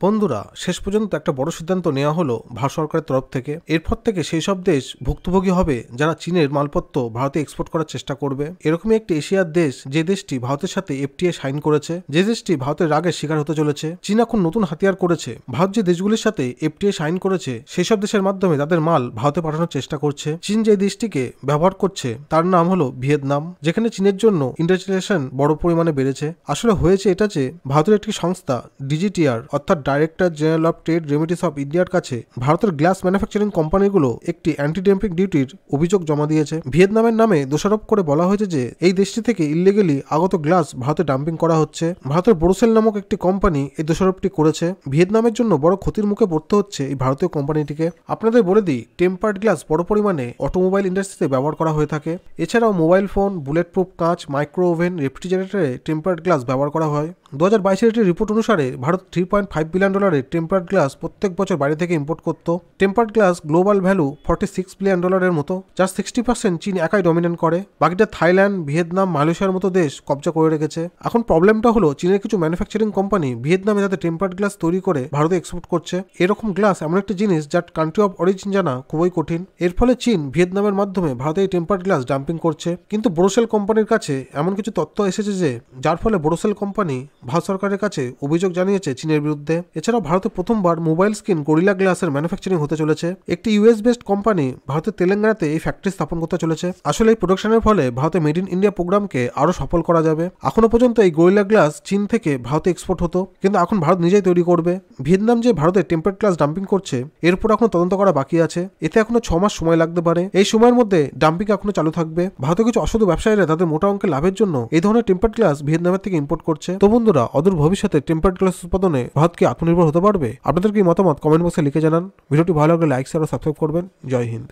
বন্ধুরা, শেষ পর্যন্ত একটা বড় সিদ্ধান্ত নেওয়া হলো ভারত সরকারের তরফ থেকে। এরপর থেকে সেই সব দেশ ভুক্তভোগী হবে যারা চীনের মালপত্র ভারতে এক্সপোর্ট করার চেষ্টা করবে। এরকমই একটি এশিয়ার দেশ, যে দেশটি ভারতের সাথে এফটিএ সাইন করেছে, যে দেশটি ভারতের রাগের শিকার হতে চলেছে। চীন এখন নতুন হাতিয়ার করেছে। ভারত যে দেশগুলির সাথে এফটিএ সাইন করেছে সেই সব দেশের মাধ্যমে তাদের মাল ভারতে পাঠানোর চেষ্টা করছে। চীন যে দেশটিকে ব্যবহার করছে তার নাম হলো ভিয়েতনাম, যেখানে চীনের জন্য ইন্ডাস্ট্রিয়ালাইজেশন বড় পরিমাণে বেড়েছে। আসলে হয়েছে এটা যে ভারতের একটি সংস্থা ডিজিটিআর অর্থাৎ director general of trade remedies of ইন্ডিয়ার কাছে ভারতের গ্লাস ম্যানুফ্যাকচারিং কোম্পানিগুলো একটি অ্যান্টি ডাম্পিং ডিউটির অভিযোগ জমা দিয়েছে। ভিয়েতনামের নামে দোষারোপ করে বলা হয়েছে যে এই দেশটি থেকে ইললিগালি আগত গ্লাস ভারতে ডাম্পিং করা হচ্ছে। ভারতের বোরোসেল নামক একটি কোম্পানি এই দোষারোপটি করেছে। ভিয়েতনামের জন্য বড় ক্ষতির মুখে পড়তে হচ্ছে এই ভারতীয় কোম্পানিটিকে। আপনাদের বলে দিই, টেম্পার্ড গ্লাস বড় পরিমাণে অটোমোবাইল ইন্ডাস্ট্রিতে ব্যবহার করা হয়ে থাকে। এছাড়াও মোবাইল ফোন, বুলেট প্রুফ কাঁচ, মাইক্রো ওভেন, রেফ্রিজারেটরে টেম্পার্ড গ্লাস ব্যবহার করা হয়। 2022-এর একটি রিপোর্ট অনুসারে ভারত $3.5 বিলিয়ন টেম্পার্ড গ্লাস প্রত্যেক বছর বাইরে থেকে ইম্পোর্ট করত। Tempered glass global value $46 billion মতো, যার 60% চীন একাই ডমিনেন্ট করে। বাকিটা থাইল্যান্ড, ভিয়েতনাম, মালয়েশিয়ার মতো দেশ কবজা করে রেখেছে। এখন প্রবলেমটা হলো চীনের কিছু ম্যানুফ্যাকচারিং কোম্পানি ভিয়েতনামে তাদের টেম্পার্ড গ্লাস তৈরি করে ভারতে এক্সপোর্ট করছে। এরকম গ্লাস এমন একটা জিনিস যার কান্ট্রি অফ অরিজিন জানা খুবই কঠিন। এর ফলে চীন ভিয়েতনামের মাধ্যমে ভারতে এই টেম্পার্ড গ্লাস ডাম্পিং করছে। কিন্তু বোরোসেল কোম্পানির কাছে এমন কিছু তথ্য এসেছে যে যার ফলে বোরোসেল কোম্পানি ভারত সরকারের কাছে অভিযোগ জানিয়েছে চীনের বিরুদ্ধে। এছাড়াও ভারতে প্রথমবার মোবাইল স্ক্রিন গরিলা গ্লাসের ম্যানুফ্যাকচারিং হতে চলেছে। একটি ইউএস বেসড কোম্পানি ভারতের তেলেঙ্গানাতে এই ফ্যাক্টরি স্থাপন করতে চলেছে। আসলে এই প্রোডাকশনের ফলে ভারতে মেড ইন ইন্ডিয়া প্রোগ্রামকে আরো সফল করা যাবে। এখনো পর্যন্ত এই গরিলা গ্লাস চীন থেকে ভারতে এক্সপোর্ট হতো, কিন্তু এখন ভারত নিজেই তৈরি করবে। ভিয়েতনাম যে ভারতে টেম্পার্ড গ্লাস ডাম্পিং করছে এর উপর এখনো তদন্ত করা বাকি আছে। এতে এখনো 6 মাস সময় লাগতে পারে। এই সময়ের মধ্যে ডাম্পিং এখনো চালু থাকবে। ভারতের কিছু অসাধু ব্যবসায়ীরা তাদের মোটা অঙ্কের লাভের জন্য এই ধরনের টেম্পার্ড গ্লাস ভিয়েতনামের থেকে ইম্পোর্ট করছে। তো বন্ধুরা, অদূর ভবিষ্যতে টেম্পার্ড গ্লাস উৎপাদনে ভারত কি আত্মনির্ভর হতে পারবে? আপনাদের কি মতামত কমেন্ট বক্সে লিখে জানান। ভিডিওটি ভালো লাগলে লাইক শেয়ার ও সাবস্ক্রাইব করবেন। জয় হিন্দ।